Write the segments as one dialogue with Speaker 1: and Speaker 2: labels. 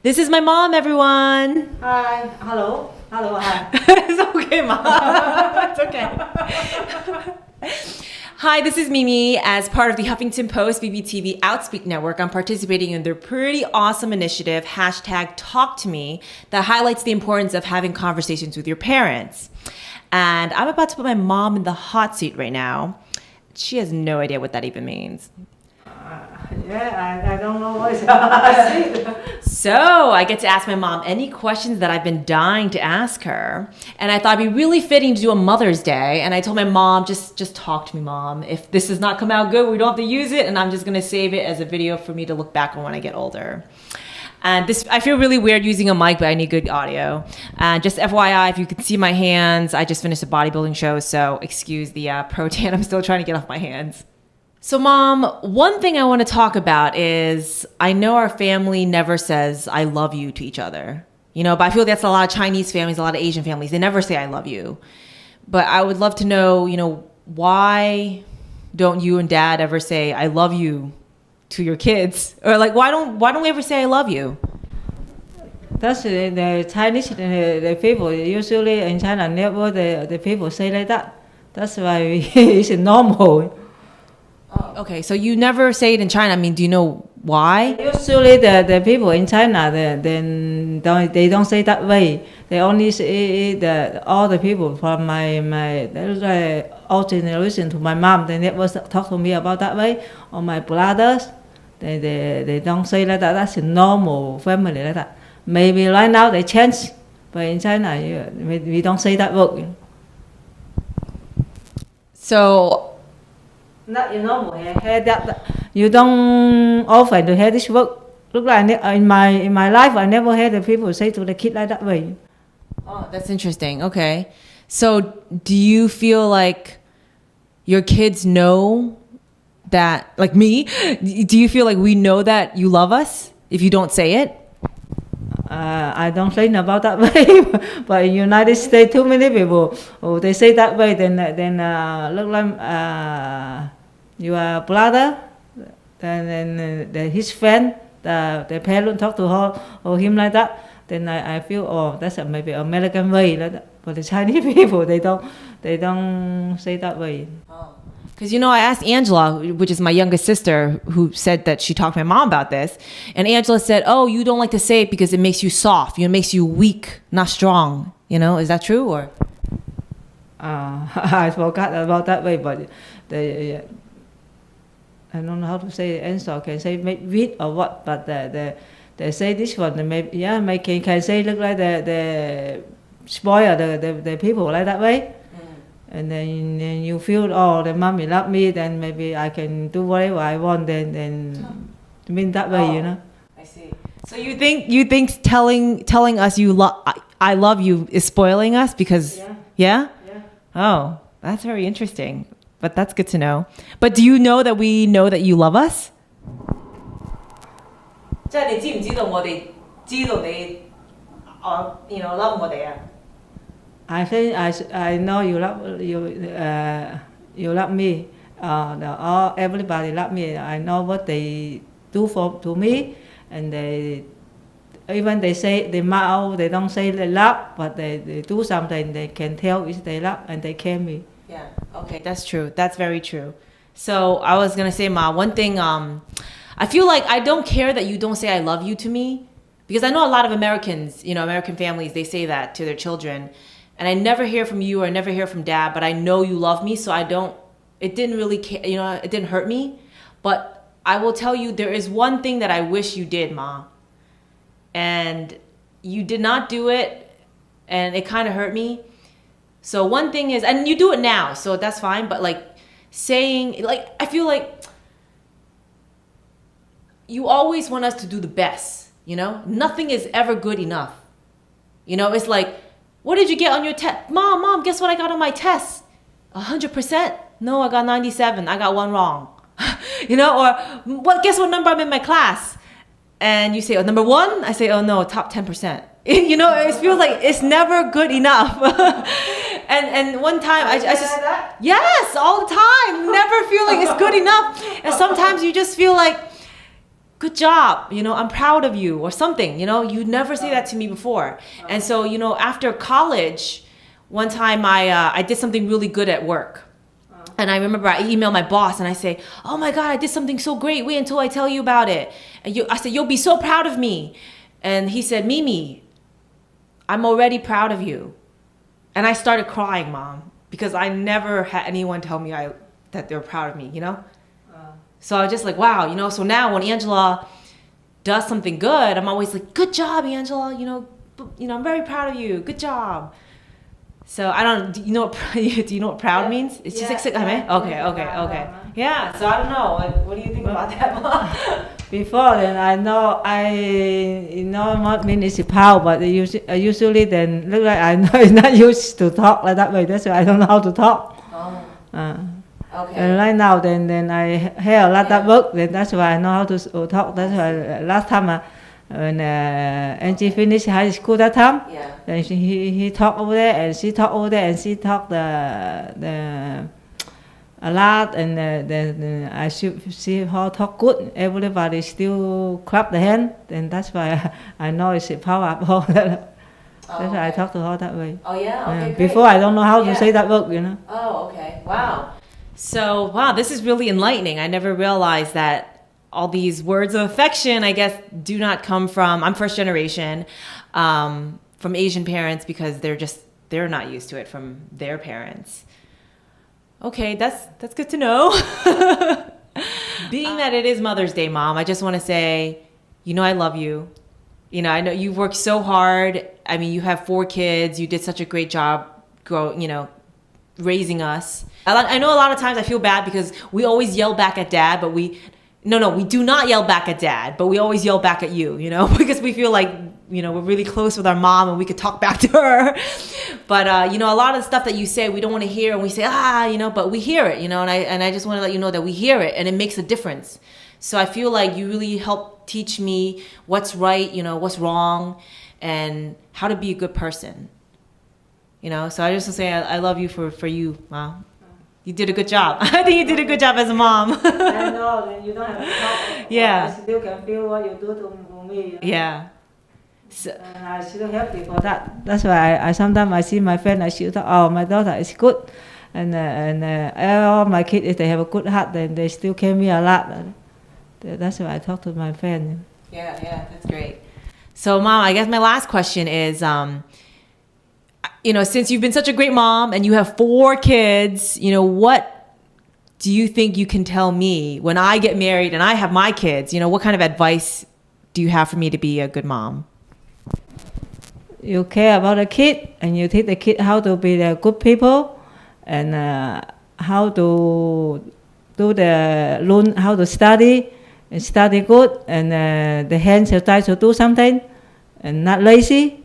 Speaker 1: This is my mom, everyone.
Speaker 2: Hi. Hello. Hello. Hi.
Speaker 1: It's okay, Mom. It's okay. Hi, this is Mimi. As part of the Huffington Post BBTV Outspeak network, I'm participating in their pretty awesome initiative, #TalkToMe, that highlights the importance of having conversations with your parents. And I'm about to put my mom in the hot seat right now. She has no idea what that even means.
Speaker 2: I don't know what it's
Speaker 1: So I get to ask my mom any questions that I've been dying to ask her. And I thought it'd be really fitting to do a Mother's Day. And I told my mom, just talk to me, Mom. If this does not come out good, we don't have to use it. And I'm just going to save it as a video for me to look back on when I get older. And I feel really weird using a mic, but I need good audio. And just FYI, if you can see my hands, I just finished a bodybuilding show. So excuse the pro tan. I'm still trying to get off my hands. So Mom, one thing I want to talk about is I know our family never says I love you to each other, but I feel that's a lot of Chinese families, a lot of Asian families. They never say I love you. But I would love to know, why don't you and Dad ever say I love you to your kids? Or why don't we ever say I love you?
Speaker 2: That's the Chinese the people usually in China never the people say like that. That's why it's normal.
Speaker 1: Oh, okay, so you never say it in China. I mean, do you know why?
Speaker 2: Usually the people in China they don't say that way. They only say all the people from my old generation to my mom. They never talk to me about that way. Or my brothers, they don't say like that. That's a normal family like that. Maybe right now they change, but in China we don't say that word.
Speaker 1: So.
Speaker 2: Not normal. That you don't often to hear this word. Look like in my life, I never heard the people say to the kid like that way.
Speaker 1: Oh, that's interesting. Okay, so do you feel like your kids know that, like me? Do you feel like we know that you love us if you don't say it?
Speaker 2: I don't think about that way, but in United States, too many people they say that way. Then look like your brother, then his friend, the parent talk to her or him like that. Then I feel that's maybe American way like that. But the Chinese people they don't say that way.
Speaker 1: Oh. Because, I asked Angela, which is my youngest sister, who said that she talked to my mom about this. And Angela said, oh, you don't like to say it because it makes you soft. It makes you weak, not strong. Is that true? Or?
Speaker 2: I forgot about that way, but I don't know how to say answer. Can say make weak or what? But they say this one. They can say look like the spoil the people like that way. And then you feel, the mommy love me, then maybe I can do whatever I want. Then mean that way,
Speaker 1: I see. So you think telling us I love you is spoiling us because yeah? Oh, that's very interesting. But that's good to know. But do you know that we know that you love us? 即係你知唔知道我哋知道你love 我哋啊？
Speaker 2: I think I know you love me. Everybody love me. I know what they do to me, and they say they mouth they don't say they love, but they do something they can tell if they love and they care me.
Speaker 1: Yeah. Okay, that's true. That's very true. So I was gonna say, Ma, one thing. I feel like I don't care that you don't say I love you to me, because I know a lot of Americans, American families, they say that to their children. And I never hear from you or I never hear from Dad, but I know you love me, so it didn't really, it didn't hurt me. But I will tell you, there is one thing that I wish you did, Ma. And you did not do it, and it kind of hurt me. So one thing is, and you do it now, so that's fine, but saying, I feel like you always want us to do the best, Nothing is ever good enough. It's like, what did you get on your test? Mom, guess what I got on my test? 100%? No, I got 97. I got one wrong. Or guess what number I'm in my class? And you say, oh, number 1? I say, oh no, top 10%. It feels like it's never good enough. and one time I just, yes, all the time. Never feel like it's good enough. And sometimes you just feel like good job, I'm proud of you, or something, you'd never say that to me before. And so, after college, one time I did something really good at work. And I remember I emailed my boss and I say, oh my God, I did something so great. Wait until I tell you about it. And I said, you'll be so proud of me. And he said, Mimi, I'm already proud of you. And I started crying, Mom, because I never had anyone tell me that they were proud of me, So I was just like, wow, so now when Angela does something good, I'm always like, good job, Angela, I'm very proud of you. Good job. So I don't, do you know what proud means? It's just okay. Yeah, so I don't know. What do you think about that, Mom?
Speaker 2: Before then, I know what means is proud, but usually then look like I'm not used to talk like that way. That's why I don't know how to talk.
Speaker 1: Okay.
Speaker 2: And right now, then I hear a lot that book. Then that's why I know how to talk. That's why last time when Angie finished high school that time, then he talked over there and she talked over there and she talked a lot, and then I see her talk good. Everybody still clap the hand. Then that's why I know it's a power up. That's why I talk to her that way.
Speaker 1: Oh yeah. Okay.
Speaker 2: Before I don't know how to say that word.
Speaker 1: Oh, okay. Wow. So, wow, this is really enlightening. I never realized that all these words of affection, I guess, do not come from, I'm first generation, from Asian parents, because they're not used to it from their parents. Okay, that's good to know. Being that it is Mother's Day, Mom, I just want to say, I love you. I know you've worked so hard. I mean, you have 4 kids. You did such a great job raising us. I know a lot of times I feel bad because we always yell back at Dad, but we do not yell back at Dad, but we always yell back at you, because we feel like, we're really close with our mom and we could talk back to her. But, a lot of the stuff that you say, we don't want to hear, and we say, but we hear it, and I just want to let you know that we hear it and it makes a difference. So I feel like you really help teach me what's right, what's wrong, and how to be a good person. So I just want to say I love you for you, Mom. You did a good job. I think you did a good job as a mom.
Speaker 2: I know, then you don't have to talk.
Speaker 1: Yeah.
Speaker 2: I still can feel what you do to me.
Speaker 1: Yeah. So,
Speaker 2: and I still happy for that. That's why I sometimes I see my friend, I still talk, oh, my daughter is good. And all my kids, if they have a good heart, then they still care me a lot. That's why I talk to my friend.
Speaker 1: Yeah, that's great. So, Mom, I guess my last question is, since you've been such a great mom and you have 4 kids, what do you think you can tell me when I get married and I have my kids? What kind of advice do you have for me to be a good mom?
Speaker 2: You care about the kid, and you teach the kid how to be the good people, and how to learn how to study, and study good, and the hands will try to do something, and not lazy,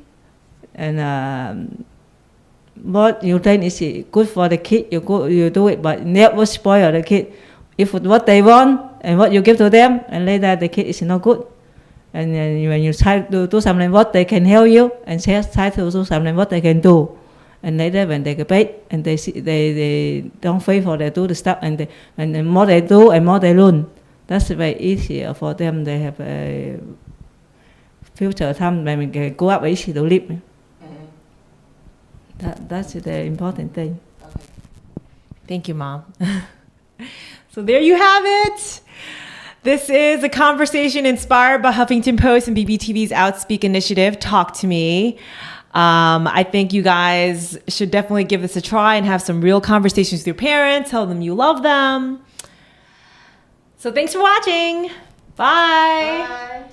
Speaker 2: and what you think is good for the kid, you do it, but never spoil the kid. If what they want and what you give to them, and later the kid is not good. And when you try to do something what they can help you, and try to do something what they can do, and later when they get paid and they don't pay for they do the stuff, and the more they do and more they learn, that's very easier for them. They have a future time when we can go up easy to live. That's the important thing.
Speaker 1: Okay. Thank you, Mom. So there you have it. This is a conversation inspired by Huffington Post and BBTV's Outspeak initiative, Talk to Me. I think you guys should definitely give this a try and have some real conversations with your parents. Tell them you love them. So thanks for watching. Bye. Bye.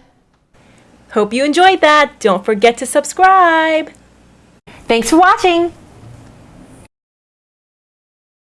Speaker 1: Hope you enjoyed that. Don't forget to subscribe. Thanks for watching.